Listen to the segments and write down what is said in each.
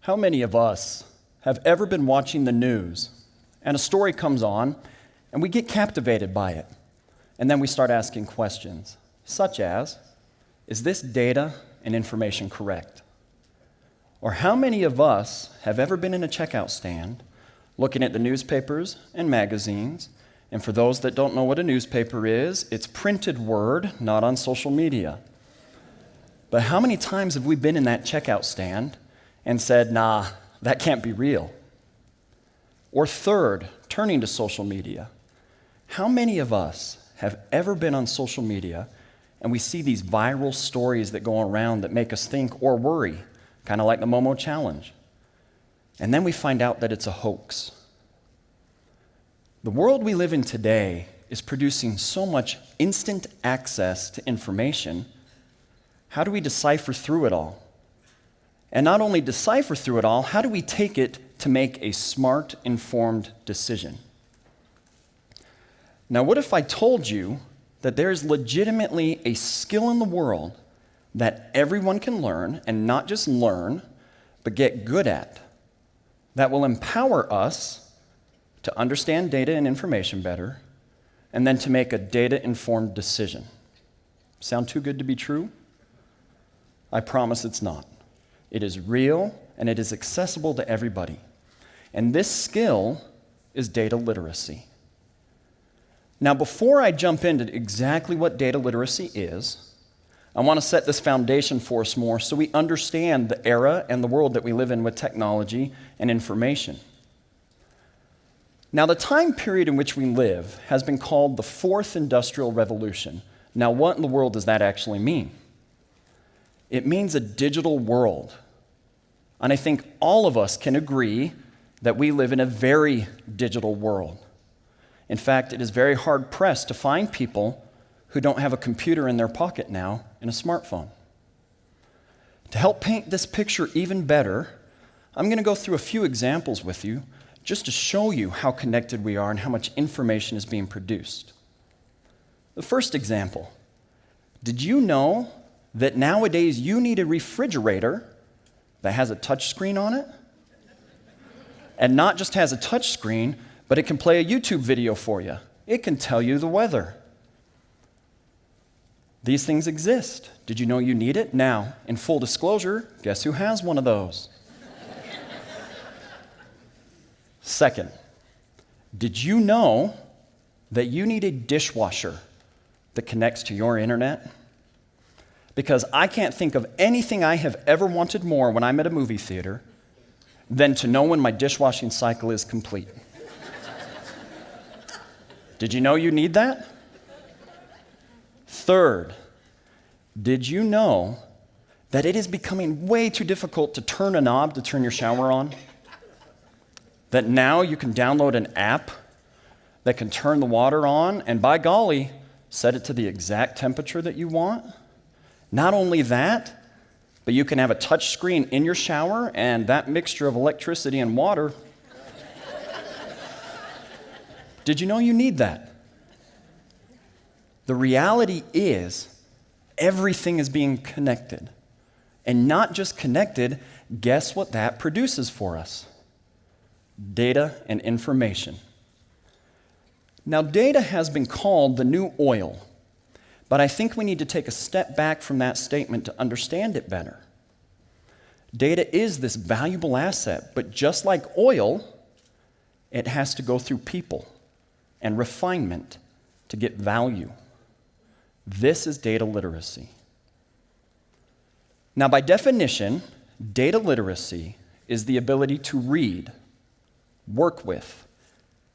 How many of us have ever been watching the news and a story comes on and we get captivated by it, and then we start asking questions such as, is this data and information correct? Or how many of us have ever been in a checkout stand looking at the newspapers and magazines, and for those that don't know what a newspaper is, it's printed word, not on social media. But how many times have we been in that checkout stand and said, nah, that can't be real? Or third, turning to social media, how many of us have ever been on social media and we see these viral stories that go around that make us think or worry, kind of like the Momo challenge, and then we find out that it's a hoax? The world we live in today is producing so much instant access to information. How do we decipher through it all? And not only decipher through it all, how do we take it to make a smart, informed decision? Now, what if I told you that there is legitimately a skill in the world that everyone can learn, and not just learn, but get good at, that will empower us to understand data and information better, and then to make a data-informed decision? Sound too good to be true? I promise it's not. It is real, and it is accessible to everybody. And this skill is data literacy. Now, before I jump into exactly what data literacy is, I want to set this foundation for us more so we understand the era and the world that we live in with technology and information. Now, the time period in which we live has been called the Fourth Industrial Revolution. Now, what in the world does that actually mean? It means a digital world. And I think all of us can agree that we live in a very digital world. In fact, it is very hard-pressed to find people who don't have a computer in their pocket now and a smartphone. To help paint this picture even better, I'm going to go through a few examples with you just to show you how connected we are and how much information is being produced. The first example, did you know that nowadays you need a refrigerator that has a touch screen on it? And not just has a touch screen, but it can play a YouTube video for you. It can tell you the weather. These things exist. Did you know you need it? Now, in full disclosure, guess who has one of those? Second, did you know that you need a dishwasher that connects to your internet? Because I can't think of anything I have ever wanted more when I'm at a movie theater than to know when my dishwashing cycle is complete. Did you know you need that? Third, did you know that it is becoming way too difficult to turn a knob to turn your shower on? That now you can download an app that can turn the water on and, by golly, set it to the exact temperature that you want? Not only that, but you can have a touch screen in your shower, and that mixture of electricity and water. Did you know you need that? The reality is, everything is being connected. And not just connected, guess what that produces for us? Data and information. Now, data has been called the new oil. But I think we need to take a step back from that statement to understand it better. Data is this valuable asset, but just like oil, it has to go through people and refinement to get value. This is data literacy. Now, by definition, data literacy is the ability to read, work with,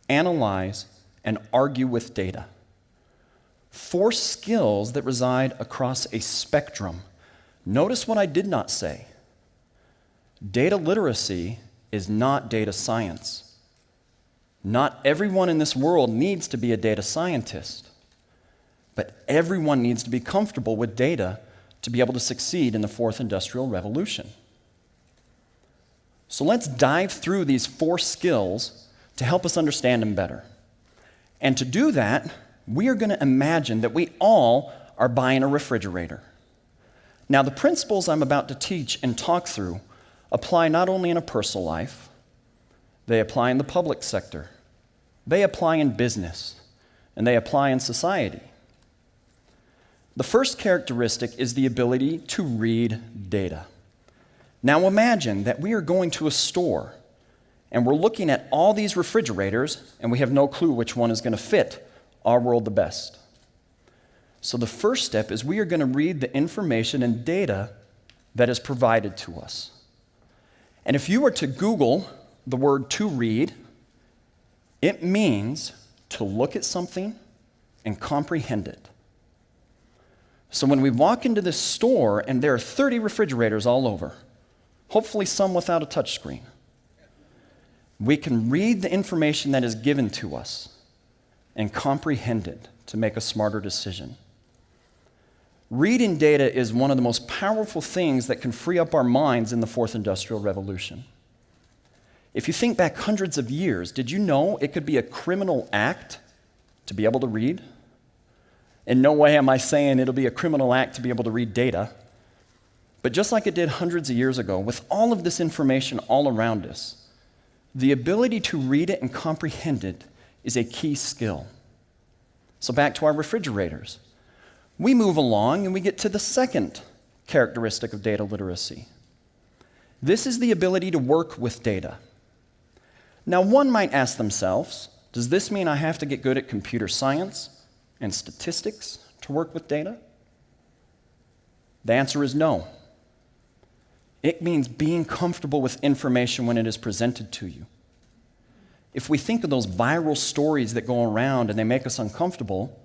analyze, and argue with data. 4 skills that reside across a spectrum. Notice what I did not say. Data literacy is not data science. Not everyone in this world needs to be a data scientist, but everyone needs to be comfortable with data to be able to succeed in the Fourth Industrial Revolution. So let's dive through these 4 skills to help us understand them better. And to do that, we are going to imagine that we all are buying a refrigerator. Now, the principles I'm about to teach and talk through apply not only in a personal life, they apply in the public sector, they apply in business, and they apply in society. The first characteristic is the ability to read data. Now imagine that we are going to a store and we're looking at all these refrigerators and we have no clue which one is going to fit our world the best. So the first step is we are going to read the information and data that is provided to us. And if you were to Google the word to read, it means to look at something and comprehend it. So when we walk into this store and there are 30 refrigerators all over, hopefully some without a touchscreen, we can read the information that is given to us and comprehend it to make a smarter decision. Reading data is one of the most powerful things that can free up our minds in the Fourth Industrial Revolution. If you think back hundreds of years, did you know it could be a criminal act to be able to read? In no way am I saying it'll be a criminal act to be able to read data. But just like it did hundreds of years ago, with all of this information all around us, the ability to read it and comprehend it is a key skill. So back to our refrigerators. We move along and we get to the second characteristic of data literacy. This is the ability to work with data. Now, one might ask themselves, does this mean I have to get good at computer science and statistics to work with data? The answer is no. It means being comfortable with information when it is presented to you. If we think of those viral stories that go around and they make us uncomfortable,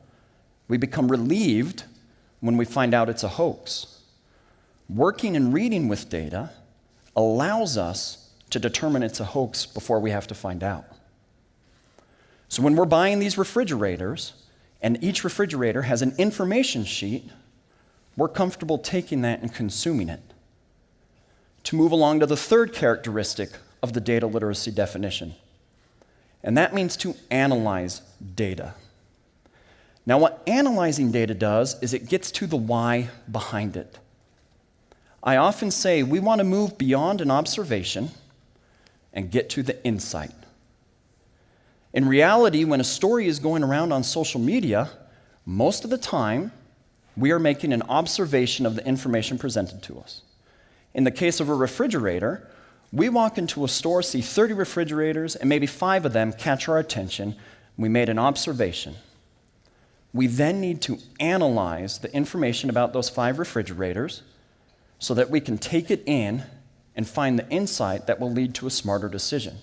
we become relieved when we find out it's a hoax. Working and reading with data allows us to determine it's a hoax before we have to find out. So when we're buying these refrigerators, and each refrigerator has an information sheet, we're comfortable taking that and consuming it. To move along to the third characteristic of the data literacy definition, and that means to analyze data. Now, what analyzing data does is it gets to the why behind it. I often say we want to move beyond an observation and get to the insight. In reality, when a story is going around on social media, most of the time, we are making an observation of the information presented to us. In the case of a refrigerator, we walk into a store, see 30 refrigerators, and maybe 5 of them catch our attention. We made an observation. We then need to analyze the information about those 5 refrigerators so that we can take it in and find the insight that will lead to a smarter decision.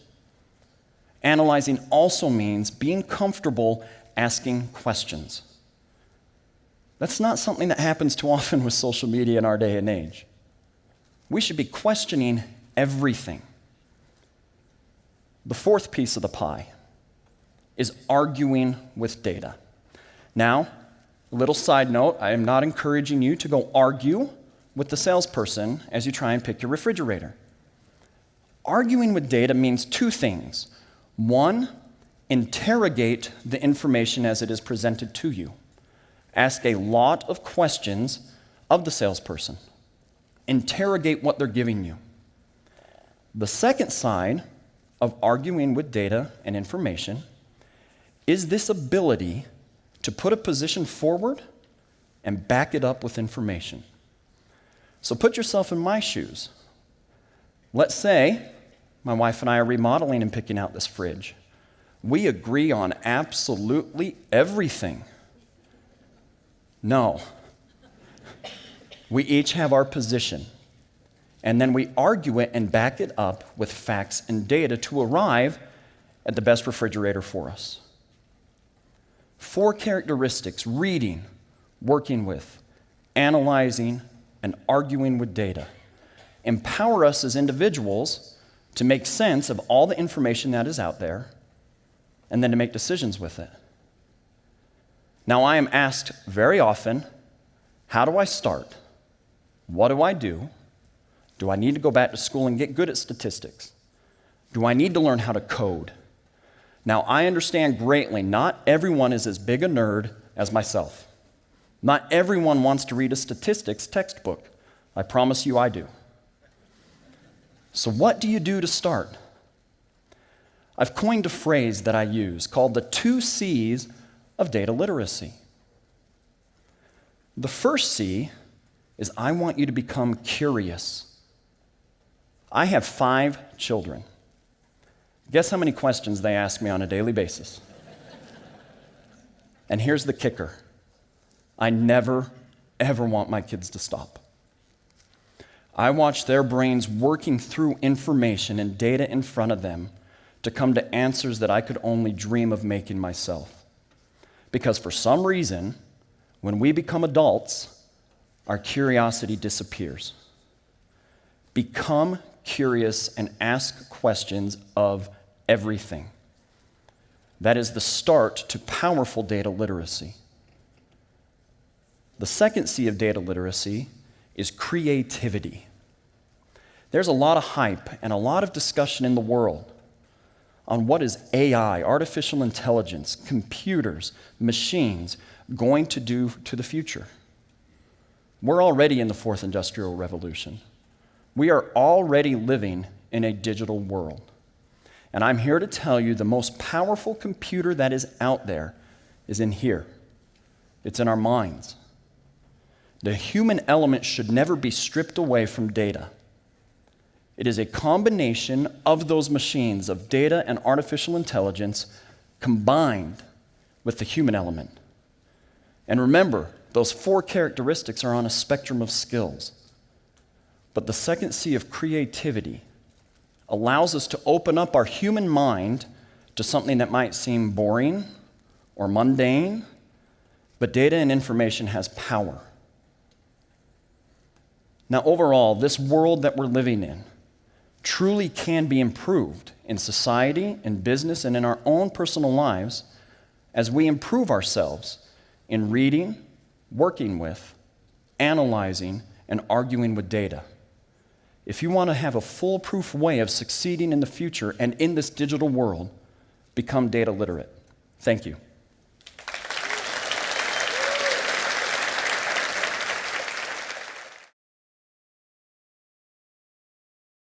Analyzing also means being comfortable asking questions. That's not something that happens too often with social media in our day and age. We should be questioning everything. The fourth piece of the pie is arguing with data. Now, a little side note, I am not encouraging you to go argue with the salesperson as you try and pick your refrigerator. Arguing with data means 2 things. 1, interrogate the information as it is presented to you. Ask a lot of questions of the salesperson. Interrogate what they're giving you. The second side of arguing with data and information is this ability to put a position forward and back it up with information. So put yourself in my shoes. Let's say my wife and I are remodeling and picking out this fridge. We agree on absolutely everything. No. We each have our position, and then we argue it and back it up with facts and data to arrive at the best refrigerator for us. 4 characteristics: reading, working with, analyzing, and arguing with data empower us as individuals to make sense of all the information that is out there and then to make decisions with it. Now, I am asked very often, how do I start? What do I do? Do I need to go back to school and get good at statistics? Do I need to learn how to code? Now, I understand greatly, not everyone is as big a nerd as myself. Not everyone wants to read a statistics textbook. I promise you I do. So what do you do to start? I've coined a phrase that I use called the 2 C's of data literacy. The first C is I want you to become curious. I have 5 children. Guess how many questions they ask me on a daily basis? And here's the kicker. I never, ever want my kids to stop. I watch their brains working through information and data in front of them to come to answers that I could only dream of making myself. Because for some reason, when we become adults, our curiosity disappears. Become curious and ask questions of everything. That is the start to powerful data literacy. The second C of data literacy is creativity. There's a lot of hype and a lot of discussion in the world on what is AI, artificial intelligence, computers, machines, going to do to the future. We're already in the 4th industrial revolution. We are already living in a digital world. And I'm here to tell you the most powerful computer that is out there is in here. It's in our minds. The human element should never be stripped away from data. It is a combination of those machines of data and artificial intelligence combined with the human element. And remember, those 4 characteristics are on a spectrum of skills. But the second C of creativity allows us to open up our human mind to something that might seem boring or mundane, but data and information has power. Now, overall, this world that we're living in truly can be improved in society, in business, and in our own personal lives as we improve ourselves in reading, working with, analyzing, and arguing with data. If you want to have a foolproof way of succeeding in the future and in this digital world, become data literate. Thank you.